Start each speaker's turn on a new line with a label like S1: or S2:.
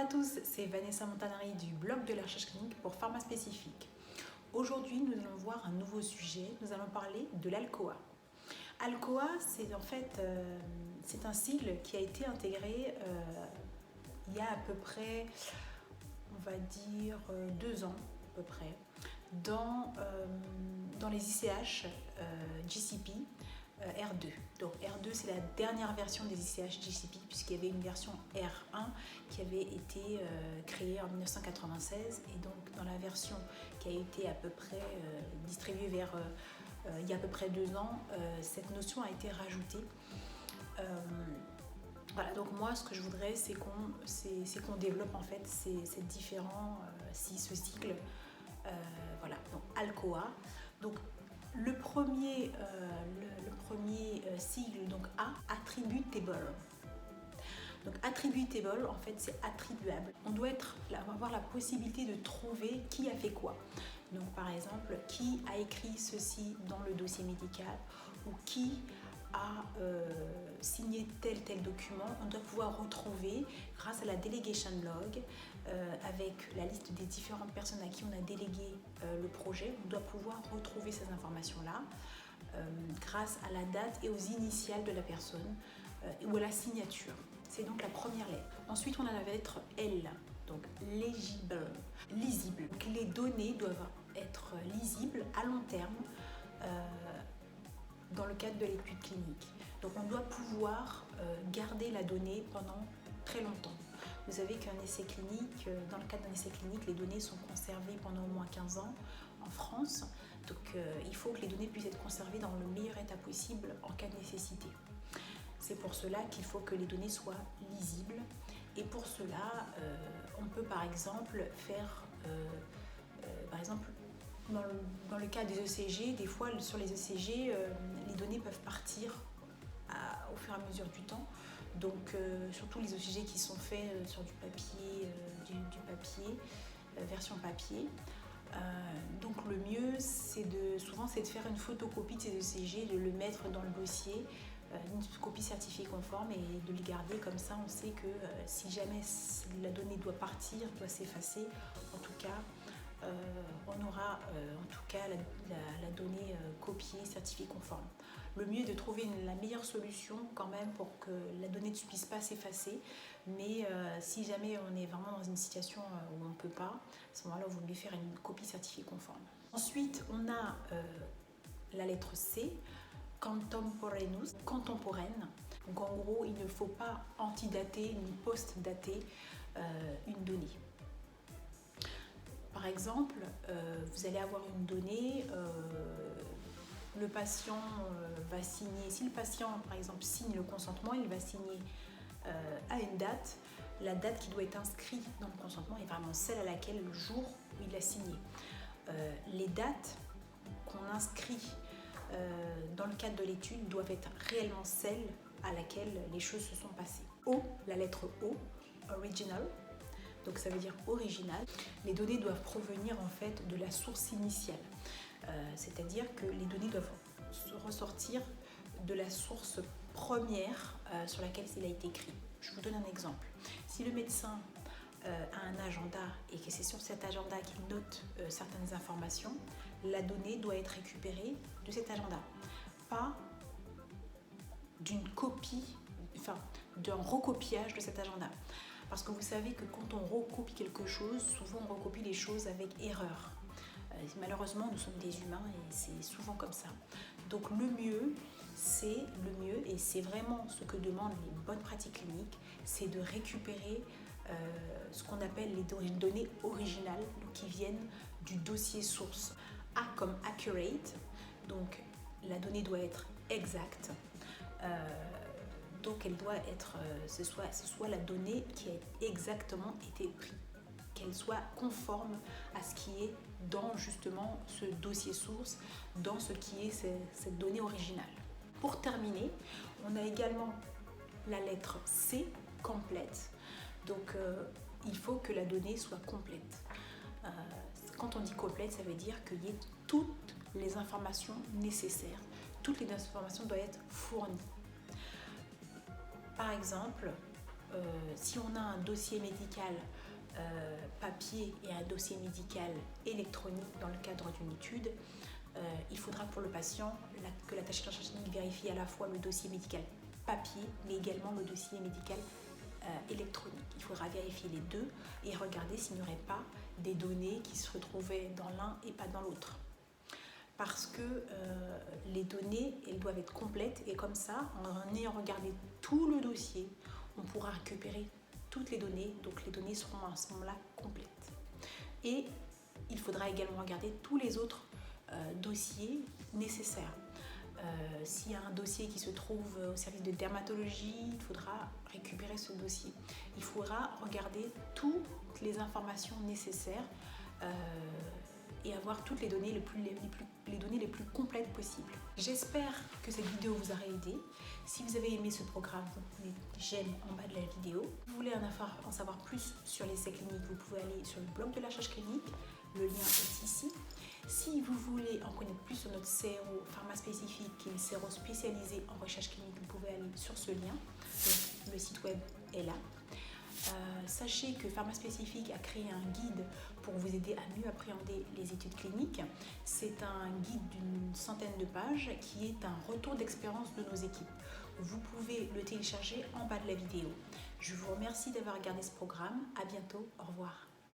S1: tous, c'est Vanessa Montanari du blog de la recherche clinique pour Pharma Spécifique. Aujourd'hui, nous allons voir un nouveau sujet. Nous allons parler de l'ALCOA. ALCOA, c'est en fait c'est un sigle qui a été intégré il y a à peu près, on va dire, 2 ans à peu près, dans les ICH GCP R2. Donc R2, c'est la dernière version des ICH GCP puisqu'il y avait une version R1 qui avait été créée en 1996 et donc dans la version qui a été à peu près distribuée vers il y a à peu près 2 ans, cette notion a été rajoutée. Voilà, donc moi ce que je voudrais c'est qu'on développe en fait ces différents ce cycle. Voilà, donc ALCOA. Donc le premier sigle, donc A, attributable. Donc attributable, en fait, c'est attribuable. On doit avoir la possibilité de trouver qui a fait quoi. Donc par exemple, qui a écrit ceci dans le dossier médical ou qui a signé tel document. On doit pouvoir retrouver grâce à la delegation log avec la liste des différentes personnes à qui on a délégué le projet. On doit pouvoir retrouver ces informations-là grâce à la date et aux initiales de la personne ou à la signature. C'est donc la première lettre. Ensuite, on a la lettre L, donc legible, lisible. Donc, les données doivent être lisibles à long terme dans le cadre de l'étude clinique. Donc, on doit pouvoir garder la donnée pendant très longtemps. Vous savez qu'un essai clinique, dans le cadre d'un essai clinique, les données sont conservées pendant au moins 15 ans en France. Donc, il faut que les données puissent être conservées dans le meilleur état possible en cas de nécessité. C'est pour cela qu'il faut que les données soient lisibles. Et pour cela, on peut par exemple faire, dans le cas des ECG, des fois sur les ECG, les données peuvent partir au fur et à mesure du temps. Donc surtout les ECG qui sont faits sur du papier, version papier. Donc le mieux, souvent c'est de faire une photocopie de ces ECG, de le mettre dans le dossier, une copie certifiée conforme et de les garder comme ça. On sait que si jamais la donnée doit partir, doit s'effacer, en tout cas, on aura la donnée copiée, certifiée conforme. Le mieux est de trouver la meilleure solution quand même pour que la donnée ne puisse pas s'effacer, mais si jamais on est vraiment dans une situation où on ne peut pas, à ce moment-là, vous voulez faire une copie certifiée conforme. Ensuite, on a la lettre C, contemporaneous, contemporaine. Donc en gros, il ne faut pas antidater ni post-dater une donnée. Par exemple, vous allez avoir une donnée, le patient va signer, si le patient par exemple signe le consentement, il va signer à une date, la date qui doit être inscrite dans le consentement est vraiment celle à laquelle, le jour où il a signé. Les dates qu'on inscrit dans le cadre de l'étude doivent être réellement celles à laquelle les choses se sont passées. O, la lettre O, original. Donc ça veut dire original. Les données doivent provenir en fait de la source initiale. C'est-à-dire que les données doivent ressortir de la source première sur laquelle il a été écrit. Je vous donne un exemple. Si le médecin a un agenda et que c'est sur cet agenda qu'il note certaines informations, la donnée doit être récupérée de cet agenda. Pas d'une copie, d'un recopiage de cet agenda. Parce que vous savez que quand on recopie quelque chose, souvent on recopie les choses avec erreur. Malheureusement, nous sommes des humains et c'est souvent comme ça. Donc le mieux, et c'est vraiment ce que demandent les bonnes pratiques cliniques, c'est de récupérer ce qu'on appelle les données originales, donc qui viennent du dossier source. A comme accurate, donc la donnée doit être exacte. Donc elle doit être, ce soit la donnée qui a exactement été prise, qu'elle soit conforme à ce qui est dans justement ce dossier source, dans ce qui est cette donnée originale. Pour terminer, on a également la lettre C, complète. Donc il faut que la donnée soit complète. Quand on dit complète, ça veut dire qu'il y ait toutes les informations nécessaires. Toutes les informations doivent être fournies. Par exemple, Si on a un dossier médical papier et un dossier médical électronique dans le cadre d'une étude, il faudra pour le patient que l'attaché de recherche clinique vérifie à la fois le dossier médical papier, mais également le dossier médical électronique. Il faudra vérifier les deux et regarder s'il n'y aurait pas des données qui se retrouvaient dans l'un et pas dans l'autre. Parce que les données, elles doivent être complètes et comme ça, en ayant regardé tout le dossier, on pourra récupérer toutes les données, donc les données seront à ce moment-là complètes. Et il faudra également regarder tous les autres dossiers nécessaires. S'il y a un dossier qui se trouve au service de dermatologie, il faudra récupérer ce dossier. Il faudra regarder toutes les informations nécessaires et avoir toutes les données les données les plus complètes possibles. J'espère que cette vidéo vous aura aidé. Si vous avez aimé ce programme, vous pouvez j'aime en bas de la vidéo. Si vous voulez en savoir plus sur l'essai clinique, vous pouvez aller sur le blog de la recherche clinique. Le lien est ici. Si vous voulez en connaître plus sur notre CRO pharmaspécifique, qui est une CRO spécialisée en recherche clinique, vous pouvez aller sur ce lien. Donc, le site web est là. Sachez que Pharmaspécifique a créé un guide pour vous aider à mieux appréhender les études cliniques. C'est un guide d'une centaine de pages qui est un retour d'expérience de nos équipes. Vous pouvez le télécharger en bas de la vidéo. Je vous remercie d'avoir regardé ce programme. À bientôt. Au revoir.